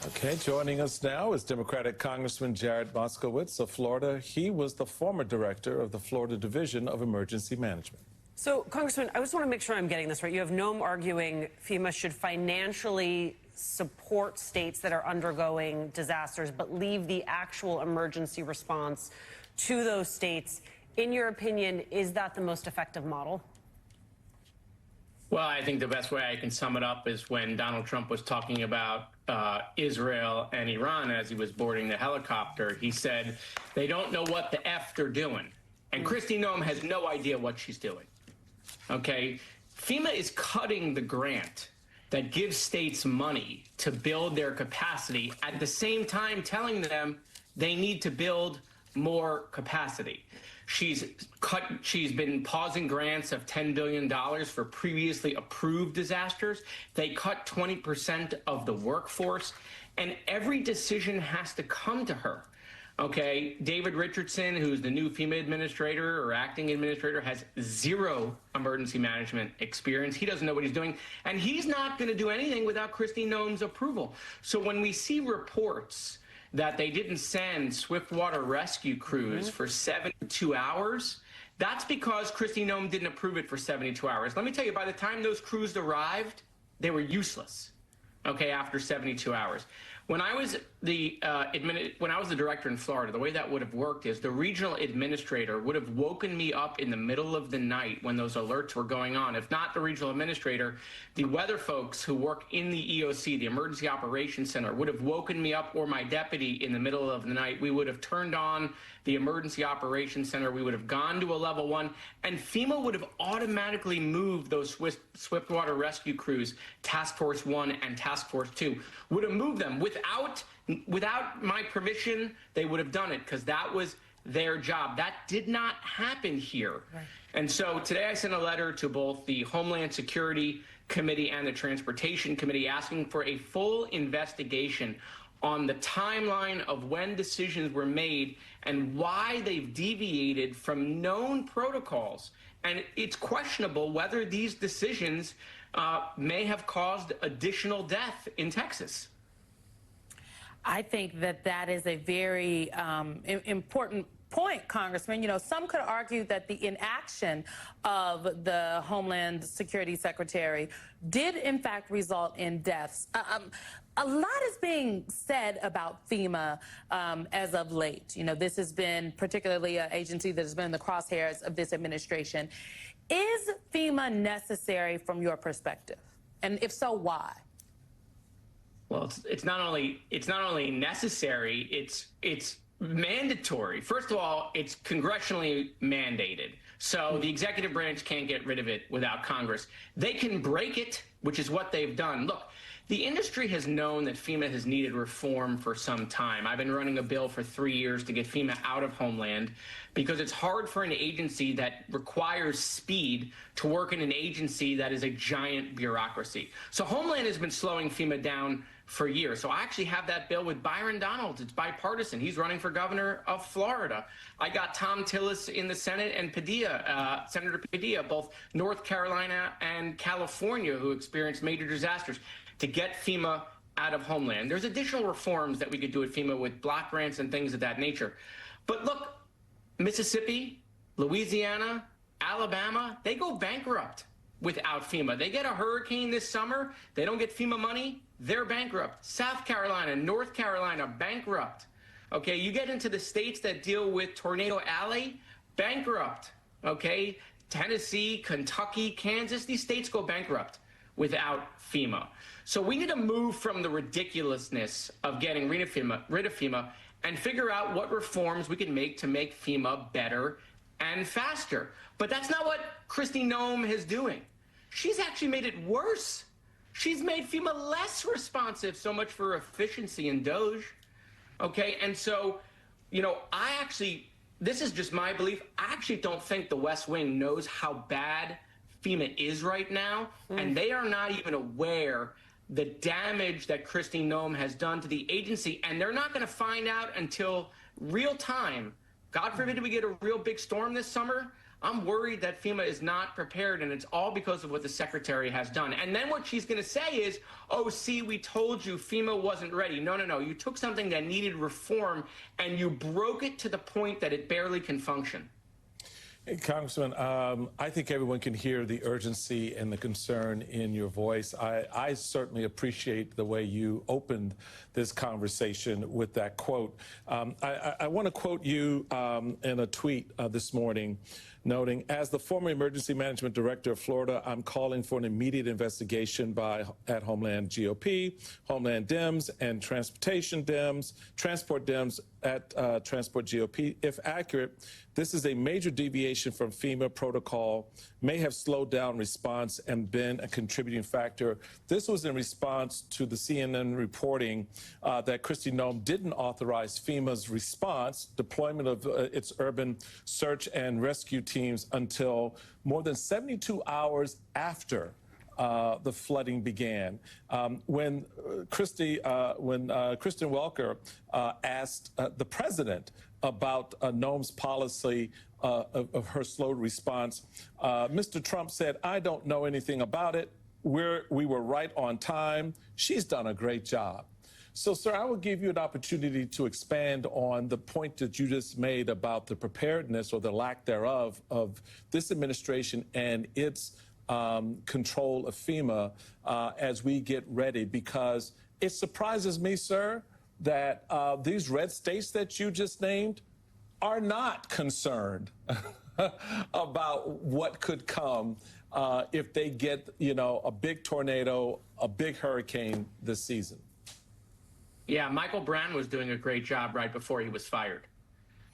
Okay, joining us now is Democratic Congressman Jared Moskowitz of Florida. He was the former director of the Florida Division of Emergency Management. So, Congressman, I just want to make sure I'm getting this right. You have Noem arguing FEMA should financially support states that are undergoing disasters, but leave the actual emergency response to those states. In your opinion, is that the most effective model? Well, I think the best way I can sum it up is when Donald Trump was talking about Israel and Iran as he was boarding the helicopter. He said, they don't know what the F they're doing. And Kristi Noem has no idea what she's doing. Okay? FEMA is cutting the grant that gives states money to build their capacity, at the same time telling them they need to build more capacity. She's been pausing grants of $10 billion for previously approved disasters. They cut 20% of the workforce, and every decision has to come to her. Okay, David Richardson, who's the new FEMA administrator or acting administrator, has zero emergency management experience. He doesn't know what he's doing, and he's not going to do anything without Kristi Noem's approval. So when we see reports that they didn't send swiftwater rescue crews for 72 hours, that's because Kristi Noem didn't approve it for 72 hours. Let me tell you, by the time those crews arrived, they were useless, okay, after 72 hours. When I was the director in Florida, the way that would have worked is the regional administrator would have woken me up in the middle of the night when those alerts were going on. If not the regional administrator, the weather folks who work in the EOC, the Emergency Operations Center, would have woken me up, or my deputy, in the middle of the night. We would have turned on the Emergency Operations Center. We would have gone to a level 1, and FEMA would have automatically moved those swiftwater rescue crews, Task Force 1 and Task Force 2, would have moved them. Without my permission, they would have done it, because that was their job. That did not happen here. Right. And so today I sent a letter to both the Homeland Security Committee and the Transportation Committee asking for a full investigation on the timeline of when decisions were made and why they've deviated from known protocols. And it's questionable whether these decisions may have caused additional death in Texas. I think that that is a very important point, Congressman. You know, some could argue that the inaction of the Homeland Security Secretary did, in fact, result in deaths. A lot is being said about FEMA as of late. You know, this has been particularly an agency that has been in the crosshairs of this administration. Is FEMA necessary from your perspective? And if so, why? Well, it's not only necessary, it's mandatory. First of all, it's congressionally mandated. So the executive branch can't get rid of it without Congress. They can break it, which is what they've done. Look, the industry has known that FEMA has needed reform for some time. I've been running a bill for 3 years to get FEMA out of Homeland because it's hard for an agency that requires speed to work in an agency that is a giant bureaucracy. So Homeland has been slowing FEMA down for years. So I actually have that bill with Byron Donalds. It's bipartisan. He's running for governor of Florida. I got Tom Tillis in the Senate and Padilla, Senator Padilla, both North Carolina and California, who experienced major disasters, to get FEMA out of Homeland. There's additional reforms that we could do at FEMA with block grants and things of that nature. But look, Mississippi, Louisiana, Alabama, they go bankrupt without FEMA. They get a hurricane this summer, they don't get FEMA money, they're bankrupt. South Carolina, North Carolina, bankrupt. Okay, you get into the states that deal with Tornado Alley, bankrupt. Okay, Tennessee, Kentucky, Kansas, these states go bankrupt without FEMA. So we need to move from the ridiculousness of getting rid of FEMA and figure out what reforms we can make to make FEMA better and faster. But that's not what Kristi Noem is doing. She's actually made it worse. She's made FEMA less responsive, so much for efficiency and DOGE. Okay, and so, you know, this is just my belief, I actually don't think the West Wing knows how bad FEMA is right now, and they are not even aware the damage that Kristi Noem has done to the agency, and they're not going to find out until real time. God forbid we get a real big storm this summer. I'm worried that FEMA is not prepared, and it's all because of what the secretary has done. And then what she's going to say is, oh, see, we told you FEMA wasn't ready. No, no, no. You took something that needed reform, and you broke it to the point that it barely can function. Hey, Congressman, I think everyone can hear the urgency and the concern in your voice. I certainly appreciate the way you opened this conversation with that quote. I want to quote you in a tweet this morning, noting, as the former emergency management director of Florida, I'm calling for an immediate investigation at Homeland GOP, Homeland Dems, and Transportation Dems, Transport Dems at Transport GOP. If accurate, this is a major deviation from FEMA protocol, may have slowed down response and been a contributing factor. This was in response to the CNN reporting that Kristi Noem didn't authorize FEMA's response, deployment of its urban search and rescue teams until more than 72 hours after the flooding began. When Kristen Welker asked the president about Noem's policy of her slow response, Mr. Trump said, I don't know anything about it. We were right on time. She's done a great job. So, sir, I will give you an opportunity to expand on the point that you just made about the preparedness or the lack thereof of this administration and its control of FEMA as we get ready, because it surprises me, sir, that these red states that you just named are not concerned about what could come if they get, a big tornado, a big hurricane this season. Yeah, Michael Brown was doing a great job right before he was fired.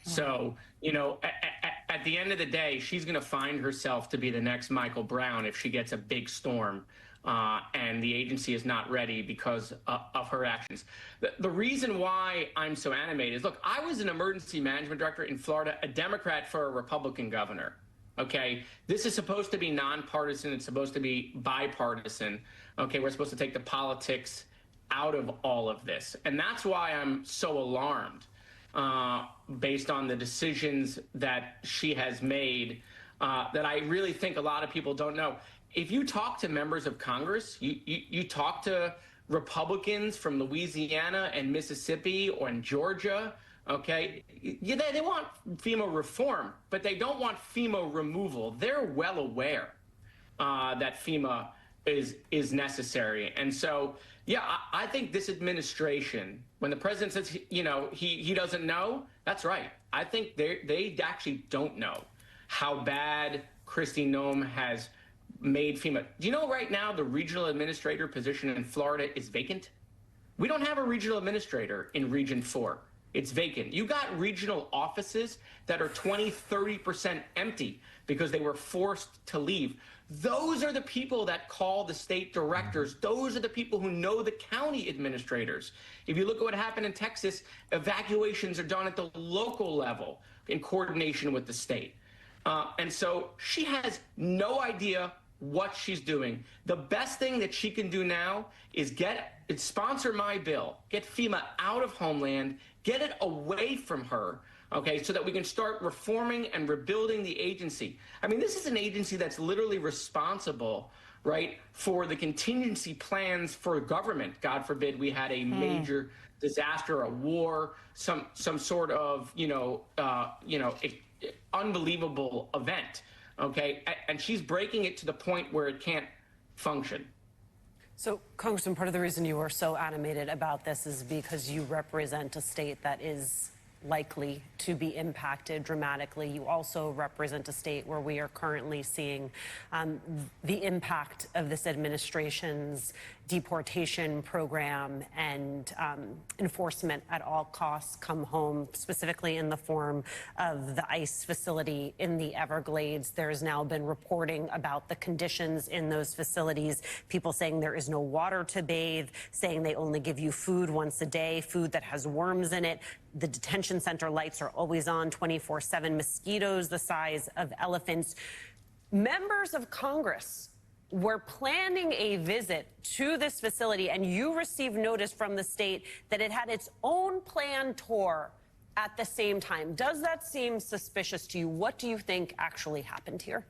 So, at the end of the day, she's going to find herself to be the next Michael Brown if she gets a big storm and the agency is not ready because of her actions. The reason why I'm so animated is, look, I was an emergency management director in Florida, a Democrat for a Republican governor. Okay, this is supposed to be nonpartisan. It's supposed to be bipartisan. Okay, we're supposed to take the politics out of all of this. And that's why I'm so alarmed based on the decisions that she has made that I really think a lot of people don't know. If you talk to members of Congress, you talk to Republicans from Louisiana and Mississippi or in Georgia, okay, they want FEMA reform, but they don't want FEMA removal. They're well aware that FEMA is necessary. And so, yeah, I think this administration, when the president says, he doesn't know, that's right. I think they actually don't know how bad Kristi Noem has made FEMA. Do you know right now the regional administrator position in Florida is vacant? We don't have a regional administrator in Region 4. It's vacant. You got regional offices that are 20, 30% empty because they were forced to leave. Those are the people that call the state directors. Those are the people who know the county administrators. If you look at what happened in Texas, evacuations are done at the local level in coordination with the state. And so she has no idea what she's doing. The best thing that she can do now is sponsor my bill, get FEMA out of Homeland, get it away from her, okay, so that we can start reforming and rebuilding the agency. I mean, this is an agency that's literally responsible, right, for the contingency plans for government. God forbid we had a major disaster, a war, some sort of, unbelievable event, okay? And she's breaking it to the point where it can't function. So, Congressman, part of the reason you are so animated about this is because you represent a state that is likely to be impacted dramatically. You also represent a state where we are currently seeing the impact of this administration's deportation program and enforcement at all costs come home, specifically in the form of the ICE facility in the Everglades. There's now been reporting about the conditions in those facilities, people saying there is no water to bathe, saying they only give you food once a day, food that has worms in it. The detention center lights are always on 24/7, mosquitoes the size of elephants. Members of Congress were planning a visit to this facility, and you received notice from the state that it had its own planned tour at the same time. Does that seem suspicious to you? What do you think actually happened here?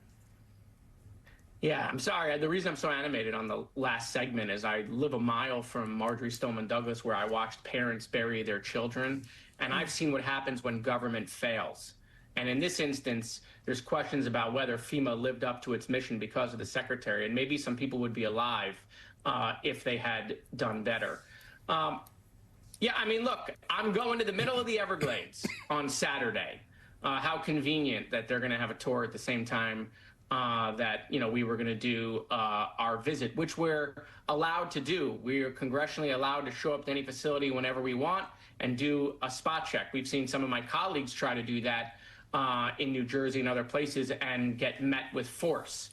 Yeah, I'm sorry. The reason I'm so animated on the last segment is I live a mile from Marjorie Stoneman Douglas, where I watched parents bury their children. And I've seen what happens when government fails. And in this instance, there's questions about whether FEMA lived up to its mission because of the secretary. And maybe some people would be alive if they had done better. Yeah, I mean, look, I'm going to the middle of the Everglades on Saturday. How convenient that they're going to have a tour at the same time that, you know, we were going to do our visit, which we're allowed to do. We are congressionally allowed to show up to any facility whenever we want and do a spot check. We've seen some of my colleagues try to do that in New Jersey and other places and get met with force.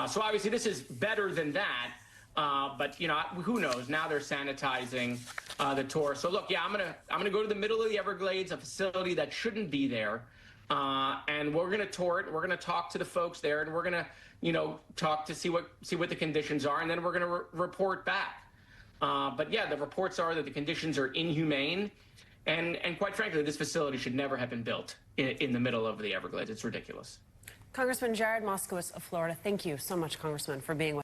So obviously this is better than that. But, you know, who knows? Now they're sanitizing the tour. So, look, yeah, I'm gonna go to the middle of the Everglades, a facility that shouldn't be there. And we're going to tour it. We're going to talk to the folks there, and we're going to, you know, talk to see what the conditions are, and then we're going to report back. But yeah, the reports are that the conditions are inhumane, and quite frankly, this facility should never have been built in the middle of the Everglades. It's ridiculous. Congressman Jared Moskowitz of Florida, thank you so much, Congressman, for being with us.